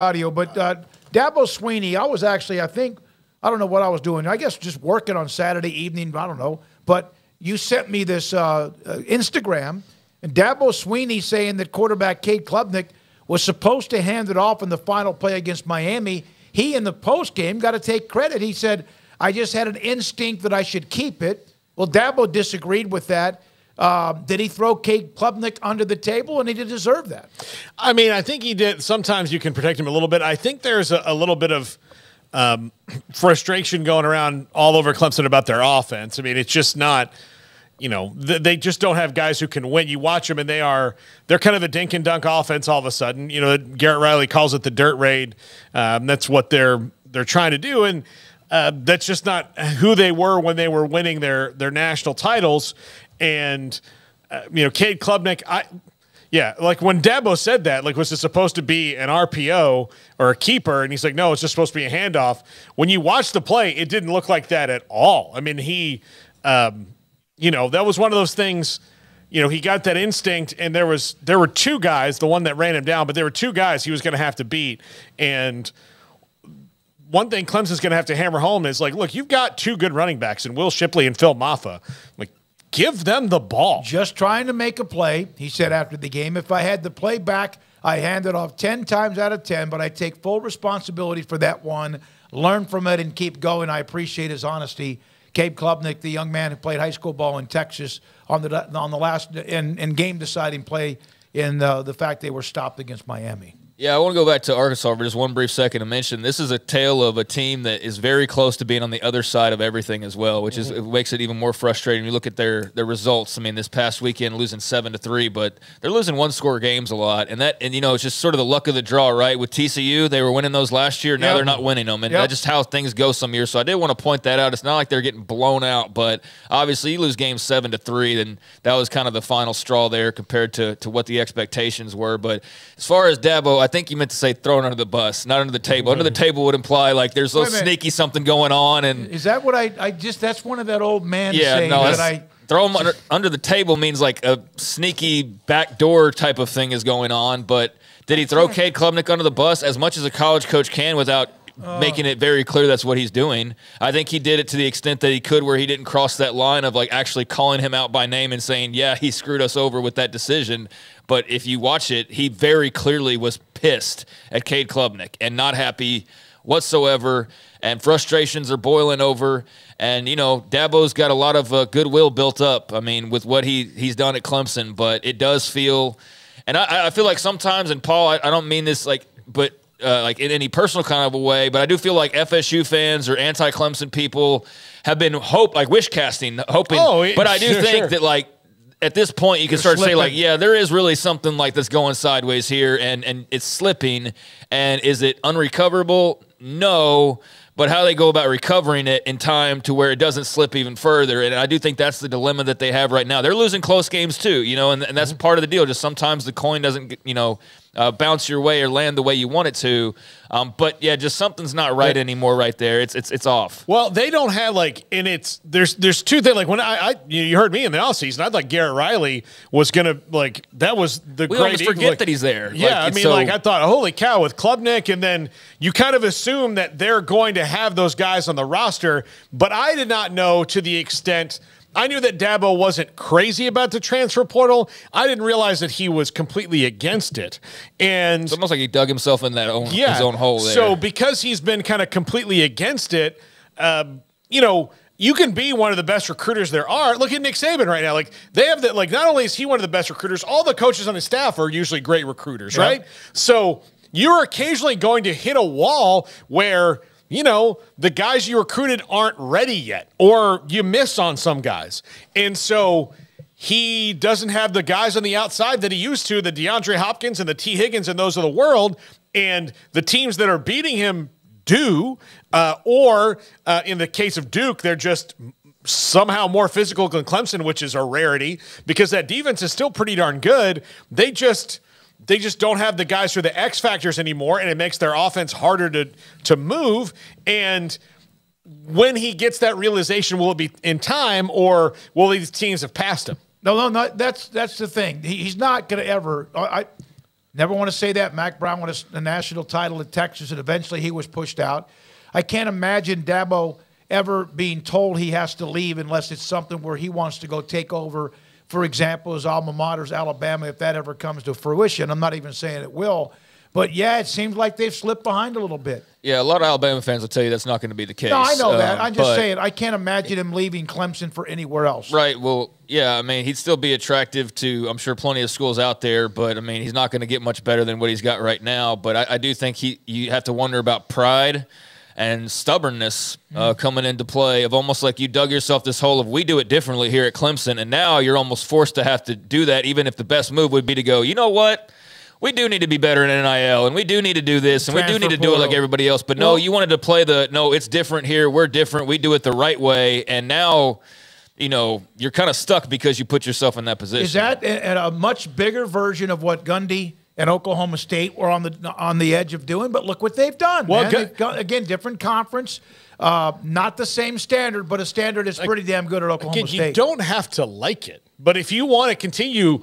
audio, but Dabo Swinney, I was actually, I don't know what I was doing. I guess just working on Saturday evening, I don't know. But you sent me this Instagram, and Dabo Swinney saying that quarterback Cade Klubnik was supposed to hand it off in the final play against Miami. He, in the postgame, got to take credit. He said, I just had an instinct that I should keep it. Well, Dabo disagreed with that. Did he throw Cade Klubnik under the table, and he did deserve that? I mean, I think he did. Sometimes you can protect him a little bit. I think there's a little bit of frustration going around all over Clemson about their offense. I mean, it's just not, you know, they just don't have guys who can win. You watch them, and they're kind of a dink and dunk offense all of a sudden. You know, Garrett Riley calls it the dirt raid. That's what they're trying to do, and that's just not who they were when they were winning their national titles. And, you know, Cade Klubnik, like when Dabo said that, like, was it supposed to be an RPO or a keeper? And he's like, no, it's just supposed to be a handoff. When you watch the play, it didn't look like that at all. I mean, he, you know, that was one of those things, you know, he got that instinct, and there were two guys, the one that ran him down, but there were two guys he was going to have to beat. And one thing Clemson's going to have to hammer home is, like, look, you've got two good running backs in Will Shipley and Phil Maffa. Like, give them the ball. Just trying to make a play. He said after the game, if I had the play back, I hand it off 10 times out of 10, but I take full responsibility for that one, learn from it, and keep going. I appreciate his honesty. Cade Klubnik, the young man who played high school ball in Texas, on the last in game-deciding play in the fact they were stopped against Miami. Yeah, I want to go back to Arkansas for just one brief second to mention this is a tale of a team that is very close to being on the other side of everything as well, which is it makes it even more frustrating. You look at their results. I mean, this past weekend losing 7-3, but they're losing one-score games a lot, and you know, it's just sort of the luck of the draw, right? With TCU, they were winning those last year. Now they're not winning them, and that's just how things go some years. So I did want to point that out. It's not like they're getting blown out, but obviously you lose games 7-3, then that was kind of the final straw there compared to what the expectations were. But as far as Dabo, I think you meant to say thrown under the bus, not under the table. Under the table would imply like there's a sneaky something going on. And is that what I just? That's one of that old man saying that I throw him under the table means like a sneaky backdoor type of thing is going on. But did he throw Cade Klubnik under the bus as much as a college coach can without making it very clear that's what he's doing? I think he did it to the extent that he could, where he didn't cross that line of like actually calling him out by name and saying, yeah, he screwed us over with that decision. But if you watch it, he very clearly was pissed at Cade Klubnik and not happy whatsoever, and frustrations are boiling over. And, you know, Dabo's got a lot of goodwill built up, I mean, with what he's done at Clemson. But it does feel – and I feel like sometimes, and Paul, I don't mean this like in any personal kind of a way, but I do feel like FSU fans or anti-Clemson people have been wish casting, hoping. But I do think that, like, at this point, you can start to say, like, yeah, there is really something like that's going sideways here, and it's slipping. And is it unrecoverable? No. But how they go about recovering it in time to where it doesn't slip even further. And I do think that's the dilemma that they have right now. They're losing close games too, you know, and that's part of the deal. Just sometimes the coin doesn't, you know, bounce your way or land the way you want it to. But yeah, just something's not right anymore right there. It's off. Well, they don't have there's two things. Like when you heard me in the offseason, I thought Garrett Riley was gonna that was the we great. Almost forget that he's there. Yeah, I mean, I thought, holy cow, with Klubnik, and then you kind of assume that they're going to have those guys on the roster, but I did not know to the extent. I knew that Dabo wasn't crazy about the transfer portal. I didn't realize that he was completely against it. And it's almost like he dug himself in his own hole there. So because he's been kind of completely against it, you know, you can be one of the best recruiters there are. Look at Nick Saban right now. Like, they have that, like, not only is he one of the best recruiters, all the coaches on his staff are usually great recruiters, right? So you're occasionally going to hit a wall where, you know, the guys you recruited aren't ready yet, or you miss on some guys. And so he doesn't have the guys on the outside that he used to, the DeAndre Hopkins and the T. Higgins and those of the world. And the teams that are beating him do, or in the case of Duke, they're just somehow more physical than Clemson, which is a rarity because that defense is still pretty darn good. They just don't have the guys who are the X factors anymore, and it makes their offense harder to move. And when he gets that realization, will it be in time, or will these teams have passed him? No, that's the thing. He's not going to ever. Never want to say that. Mac Brown won a national title at Texas, and eventually he was pushed out. I can't imagine Dabo ever being told he has to leave unless it's something where he wants to go take over, for example, his alma mater's Alabama, if that ever comes to fruition. I'm not even saying it will. But, yeah, it seems like they've slipped behind a little bit. Yeah, a lot of Alabama fans will tell you that's not going to be the case. No, I know that. I'm just saying I can't imagine him leaving Clemson for anywhere else. Right. Well, yeah, I mean, he'd still be attractive to, I'm sure, plenty of schools out there. But, I mean, he's not going to get much better than what he's got right now. But I do think you have to wonder about pride and stubbornness coming into play of almost like you dug yourself this hole of we do it differently here at Clemson. And now you're almost forced to have to do that, even if the best move would be to go, you know what? We do need to be better in NIL, and we do need to do this, and we do need to do it like everybody else. But no, you wanted to play no, it's different here. We're different. We do it the right way. And now, you're kind of stuck because you put yourself in that position. Is that a much bigger version of what Gundy and Oklahoma State were on the edge of doing? But look what they've done. Well, again, different conference. Not the same standard, but a standard that's pretty damn good at Oklahoma State. You don't have to like it. But if you want to continue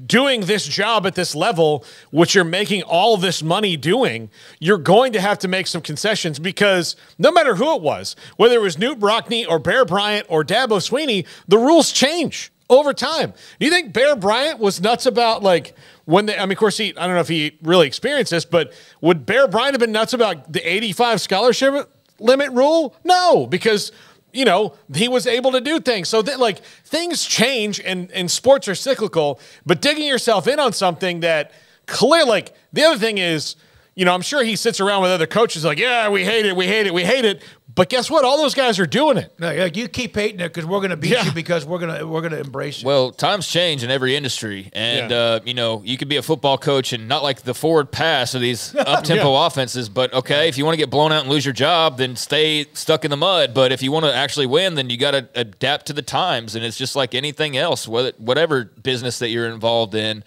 doing this job at this level, which you're making all this money doing, you're going to have to make some concessions because no matter who it was, whether it was Newt Brockney or Bear Bryant or Dabo Swinney, the rules change over time. Do you think Bear Bryant was nuts about of course, I don't know if he really experienced this, but would Bear Bryant have been nuts about the 85 scholarship limit rule? No, because he was able to do things. So things change and sports are cyclical, but digging yourself in on something that clearly, the other thing is, I'm sure he sits around with other coaches like, yeah, we hate it. But guess what? All those guys are doing it. No, you keep hating it because we're going to beat you because we're going to embrace it. Well, times change in every industry, and you could be a football coach and not like the forward pass of these up-tempo offenses. But okay, if you want to get blown out and lose your job, then stay stuck in the mud. But if you want to actually win, then you got to adapt to the times, and it's just like anything else, whatever business that you're involved in,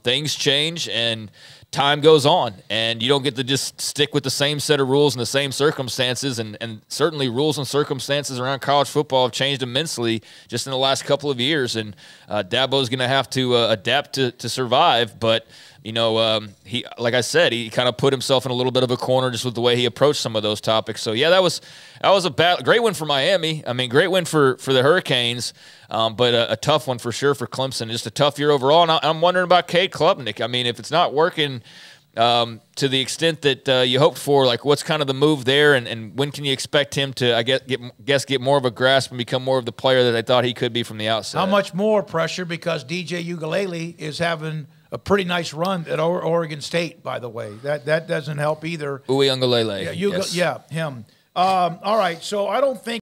things change and time goes on, and you don't get to just stick with the same set of rules and the same circumstances, and certainly rules and circumstances around college football have changed immensely just in the last couple of years, and Dabo's going to have to adapt to survive, but he, like I said, he kind of put himself in a little bit of a corner just with the way he approached some of those topics. So yeah, that was a great win for Miami. I mean, great win for the Hurricanes, but a tough one for sure for Clemson. Just a tough year overall. And I'm wondering about Cade Klubnik. I mean, if it's not working to the extent that you hoped for, like what's kind of the move there, and when can you expect him to, I guess, get more of a grasp and become more of the player that I thought he could be from the outset? How much more pressure because DJ Uiagalelei is having a pretty nice run at Oregon State, by the way. That doesn't help either. Uiagalelei. Yeah, him. All right, so I don't think